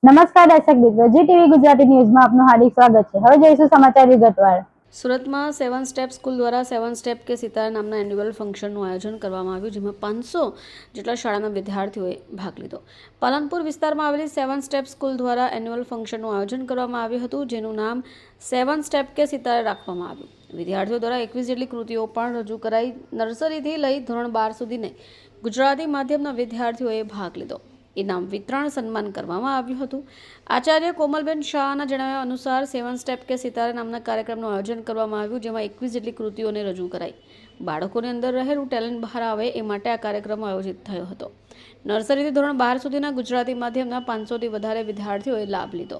નમસ્કાર દર્શક મિત્રો, જી ટીવી ગુજરાતી ન્યૂઝમાં આપનું હાર્દિક સ્વાગત છે। હવે જોઈશું સમાચાર વિગતવાર। સુરતમાં 7 સ્ટેપ સ્કૂલ દ્વારા 7 સ્ટેપ કે સિતારા નામના એન્યુઅલ ફંક્શનનું આયોજન કરવામાં આવ્યું, જેમાં 500 જેટલા શાળાના વિદ્યાર્થીઓએ ભાગ લીધો। પાલનપુર વિસ્તારમાં આવેલી 7 સ્ટેપ સ્કૂલ દ્વારા એન્યુઅલ ફંક્શનનું આયોજન કરવામાં આવ્યું હતું, જેનું નામ 7 સ્ટેપ કે સિતારા રાખવામાં આવ્યું। વિદ્યાર્થીઓ દ્વારા 21 જેટલી કૃતિઓ પણ રજૂ કરાઈ। નર્સરીથી લઈ ધોરણ 12 સુધીના ગુજરાતી માધ્યમના વિદ્યાર્થીઓએ ભાગ લીધો। ઇનામ વિતરણ સન્માન કરવામાં આવ્યું હતું। આચાર્ય કોમલબેન શાહના જણાવ્યા અનુસાર 7 સ્ટેપ કે સિતારા નામના કાર્યક્રમનું આયોજન કરવામાં આવ્યું, જેમાં 21 જેટલી કૃતિઓને રજૂ કરાઈ। બાળકોની અંદર રહેલું ટેલેન્ટ બહાર આવે એ માટે આ કાર્યક્રમ આયોજિત થયો હતો। નર્સરીથી ધોરણ 12 સુધીના ગુજરાતી માધ્યમના 500થી વધારે વિદ્યાર્થીઓએ લાભ લીધો।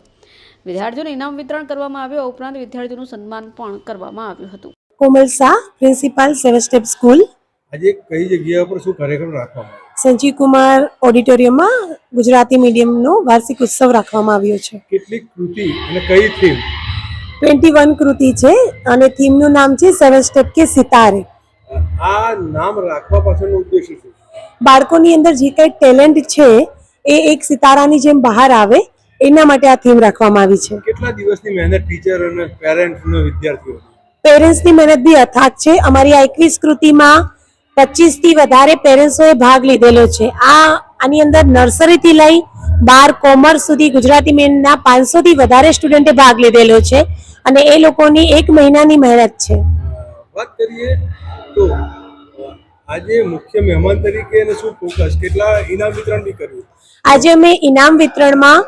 વિદ્યાર્થીઓને ઇનામ વિતરણ કરવામાં આવ્યું, ઉપરાંત વિદ્યાર્થીઓનું સન્માન પણ કરવામાં આવ્યું હતું। કોમલ શાહ, પ્રિન્સિપાલ 7 સ્ટેપ સ્કૂલ। આજે કઈ જગ્યા પર શું કાર્યક્રમ રાખવામાં આવ્યો? સંજીવ કુમાર ઓડિટોરિયમમાં ગુજરાતી મીડિયમનો વાર્ષિક ઉત્સવ રાખવામાં આવ્યો છે। કેટલી કૃતિ અને કઈ થીમ? 21 કૃતિ છે અને થીમનું નામ છે 7 સ્ટેપ કે સિતારે। આ નામ રાખવા પાછળનો ઉદ્દેશ્ય શું? બાળકોની અંદર જે કંઈ ટેલેન્ટ છે એ એક સિતારાની જેમ બહાર આવે એના માટે આ થીમ રાખવામાં આવી છે। કેટલા દિવસની મહેનત ટીચર અને પેરેન્ટ્સ અને વિદ્યાર્થીઓ? પેરેન્ટ્સની મહેનત બી અથાગ છે। અમારી આ 21 કૃતિમાં 25 થી વધારે પેરેન્ટ્સોએ ભાગ લીધેલો છે। આની અંદર નર્સરીથી લઈ 12 કોમર્સ સુધી ગુજરાતી મીડિયમના 500 થી વધારે સ્ટુડન્ટે ભાગ લીધેલો છે અને એ લોકોની 1 મહિનાની મહેનત છે। વાત કરીએ તો આજે મુખ્ય મહેમાન તરીકે અને શું ફોકસ, કેટલા ઇનામ વિતરણ બી કર્યું? આજે અમે ઇનામ વિતરણમાં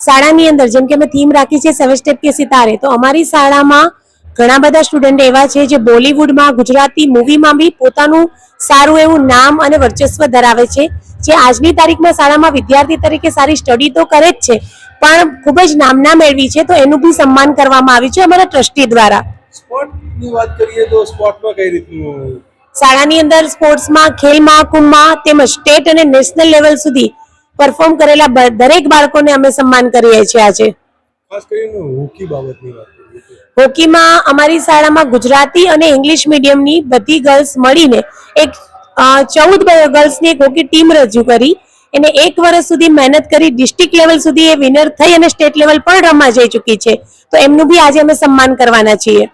શાળાની અંદર જેમ કે અમે થીમ રાખી છે 7 સ્ટેપ કે સિતારે, તો અમારી શાળામાં ઘણા બધા સ્ટુડન્ટ એવા છે જે બોલિવૂડમાં, ગુજરાતી મૂવીમાં બી પોતાનું સારું એવું નામ અને વર્ચસ્વ ધરાવે છે, જે આજની તારીખમાં શાળામાં વિદ્યાર્થી તરીકે સારી સ્ટડી તો કરે જ છે પણ ખૂબ જ નામના મેળવી છે, તો એનું બી સન્માન કરવામાં આવ્યું છે અમારા ટ્રસ્ટી દ્વારા। સ્પોર્ટની વાત કરીએ તો સ્પોર્ટમાં કઈ રીતનું? શાળાની અંદર સ્પોર્ટ્સમાં, ખેલ મહાકુંભમાં તેમજ સ્ટેટ અને નેશનલ લેવલ સુધી પરફોર્મ કરેલા દરેક બાળકોને અમે સન્માન કરીએ છીએ। આજે ખાસ કરીને હોકી બાબતની વાત કરીએ તો હોકીમાં અમારી શાળામાં ગુજરાતી અને ઇંગ્લિશ મીડિયમની બધી ગર્લ્સ મળીને એક 14 ગર્લ્સની એક હોકી ટીમ રજૂ કરી। એને 1 વર્ષ સુધી મહેનત કરી ડિસ્ટ્રિક્ટ લેવલ સુધી એ વિનર થઈ અને સ્ટેટ લેવલ પણ રમવા જઈ ચૂકી છે, તો એમનું બી આજે અમે સન્માન કરવાના છીએ।